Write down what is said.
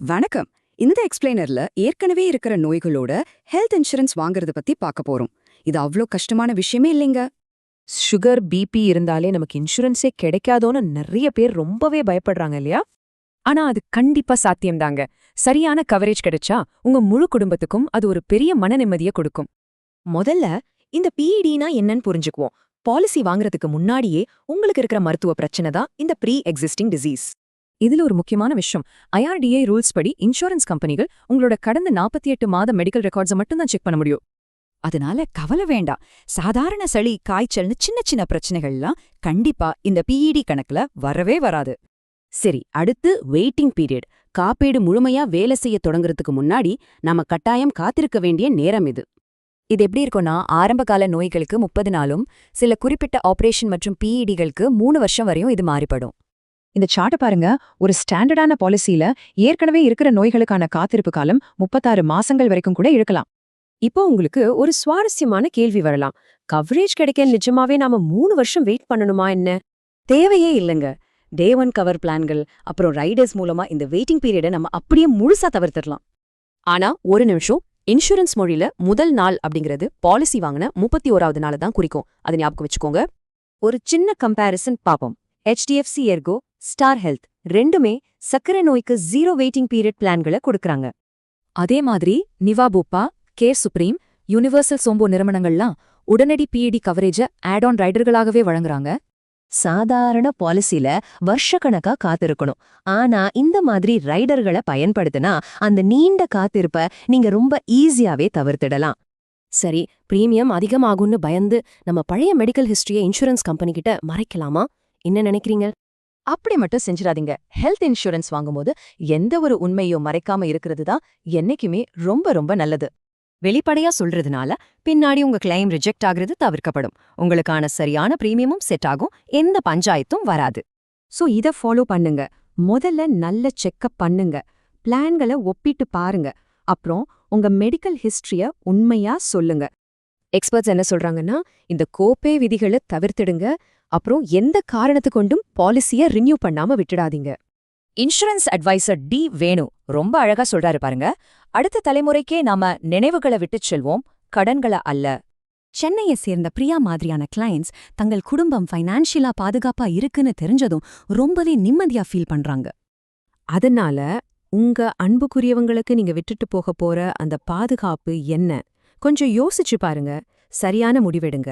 வணக்கம். இந்த எக்ஸ்பிளைனர்ல ஏற்கனவே இருக்கிற நோய்களோட ஹெல்த் இன்சூரன்ஸ் வாங்குறத பத்தி பார்க்க போறோம். இது அவ்ளோ கஷ்டமான விஷயமே இல்லைங்க. சுகர், பிபி இருந்தாலே நமக்கு இன்சூரன்ஸே கிடைக்காதோன்னு நிறைய பேர் ரொம்பவே பயப்படுறாங்க இல்லையா? ஆனா அது கண்டிப்பா சாத்தியம்தாங்க. சரியான கவரேஜ் கிடைச்சா உங்க முழு குடும்பத்துக்கும் அது ஒரு பெரிய மன நிம்மதியை கொடுக்கும். முதல்ல இந்த பிஇடினா என்னன்னு புரிஞ்சுக்குவோம். பாலிசி வாங்குறதுக்கு முன்னாடியே உங்களுக்கு இருக்கிற மருத்துவ பிரச்சனை தான் இந்த ப்ரீ எக்ஸிஸ்டிங் டிசீஸ். இதுல ஒரு முக்கியமான விஷயம், IRDA ரூல்ஸ் படி இன்சூரன்ஸ் கம்பெனிகள் உங்களோட கடந்த 48 மாத மெடிக்கல் ரெக்கார்ட்ஸை மட்டும்தான் செக் பண்ண முடியும். அதனால கவலை வேண்டாம். சாதாரண சளி, காய்ச்சல்னு சின்ன சின்ன பிரச்சனைகள்லாம் கண்டிப்பா இந்த பிஇடி கணக்குல வரவே வராது. சரி, அடுத்து வெயிட்டிங் பீரியட். காப்பீடு முழுமையா வேலை செய்ய தொடங்குறதுக்கு முன்னாடி நாம கட்டாயம் காத்திருக்க வேண்டிய நேரம் இது. இது எப்படி இருக்கும்னா, ஆரம்பகால நோய்களுக்கு 30 நாளும், சில குறிப்பிட்ட ஆபரேஷன் மற்றும் பிஇடிகளுக்கு 3 வருஷம் வரையும் இது மாறிப்படும். இந்த சார்ட்டை பாருங்க. ஒரு ஸ்டாண்டர்டான பாலிசியில ஏற்கனவே இருக்கிற நோய்களுக்கான காத்திருப்பு காலம் 36 மாசங்கள் வரைக்கும் கூட இருக்கலாம். இப்போ உங்களுக்கு ஒரு சுவாரஸ்யமான கேள்வி வரலாம். கவரேஜ் கிடைக்க நிஜமாவே நாம 3 வருஷம் வெயிட் பண்ணணுமா என்ன? தேவையே இல்லைங்க. டே 1 கவர் பிளான்கள் அப்புறம் ரைடர்ஸ் மூலமா இந்த வெயிட்டிங் பீரியடை நம்ம அப்படியே முழுசா தவிர்த்திடலாம். ஆனா ஒரு நிமிஷம், இன்சூரன்ஸ் மொழியில முதல் நாள் அப்படிங்கிறது பாலிசி வாங்கின 31வது நாள் தான் குறிக்கும். அதை ஞாபகம் வச்சுக்கோங்க. ஒரு சின்ன கம்பேரிசன் பாப்போம். HDFC எர்கோ, ஸ்டார் ஹெல்த் ரெண்டுமே சக்கரை நோய்க்கு 0 வெயிட்டிங் பீரியட் பிளான்களை கொடுக்கறாங்க. அதே மாதிரி நிவாபூப்பா, கேர் சுப்ரீம், யுனிவர்சல் சோம்போ நிறுவனங்கள்லாம் உடனடி பிஇடி கவரேஜ ஆட் ஆன் ரைடர்களாகவே வழங்குறாங்க. சாதாரண பாலிசில வருஷக்கணக்கா காத்திருக்கணும். ஆனா இந்த மாதிரி ரைடர்களை பயன்படுத்தினா அந்த நீண்ட காத்திருப்ப நீங்க ரொம்ப ஈஸியாவே தவிர்த்திடலாம். சரி, பிரீமியம் அதிகமாகும்னு பயந்து நம்ம பழைய மெடிக்கல் ஹிஸ்டரியை இன்சூரன்ஸ் கம்பெனி கிட்ட மறைக்கலாமா? என்ன நினைக்கிறீங்க? அப்படி மட்டும் செஞ்சிடாதீங்க. ஹெல்த் இன்சூரன்ஸ் வாங்கும்போது எந்த ஒரு உண்மையோ மறைக்காம இருக்கிறது தான் என்னைக்குமே ரொம்ப ரொம்ப நல்லது. வெளிப்படையா சொல்றதுனால பின்னாடி உங்க கிளைம் ரிஜெக்ட் ஆகுறது தவிர்க்கப்படும். உங்களுக்கான சரியான பிரீமியமும் செட் ஆகும். எந்த பஞ்சாயத்தும் வராது. சோ இத ஃபாலோ பண்ணுங்க. முதல்ல நல்ல செக்கப் பண்ணுங்க. பிளான்களை ஒப்பிட்டு பாருங்க. அப்புறம் உங்க மெடிக்கல் ஹிஸ்டரிய உண்மையா சொல்லுங்க. எக்ஸ்பர்ட்ஸ் என்ன சொல்றாங்கன்னா, இந்த கோப்பே விதிகளை தவிர்த்திடுங்க. அப்புறம் எந்த காரணத்து கொண்டும் பாலிசியை ரினியூ பண்ணாம விட்டுடாதீங்க. இன்சூரன்ஸ் அட்வைசர் டி வேணு ரொம்ப அழகா சொல்றாரு பாருங்க. அடுத்த தலைமுறைக்கே நாம நினைவுகளை விட்டுச் செல்வோம், கடன்களை அல்ல. சென்னையை சேர்ந்த பிரியா மாதிரியான கிளையண்ட்ஸ் தங்கள் குடும்பம் ஃபைனான்ஷியலா பாதுகாப்பா இருக்குன்னு தெரிஞ்சதும் ரொம்பவே நிம்மதியா ஃபீல் பண்றாங்க. அதனால உங்க அன்புக்குரியவங்களுக்கு நீங்க விட்டுட்டு போக போற அந்த பாதுகாப்பு என்ன? கொஞ்சம் யோசிச்சு பாருங்க. சரியான முடிவெடுங்க.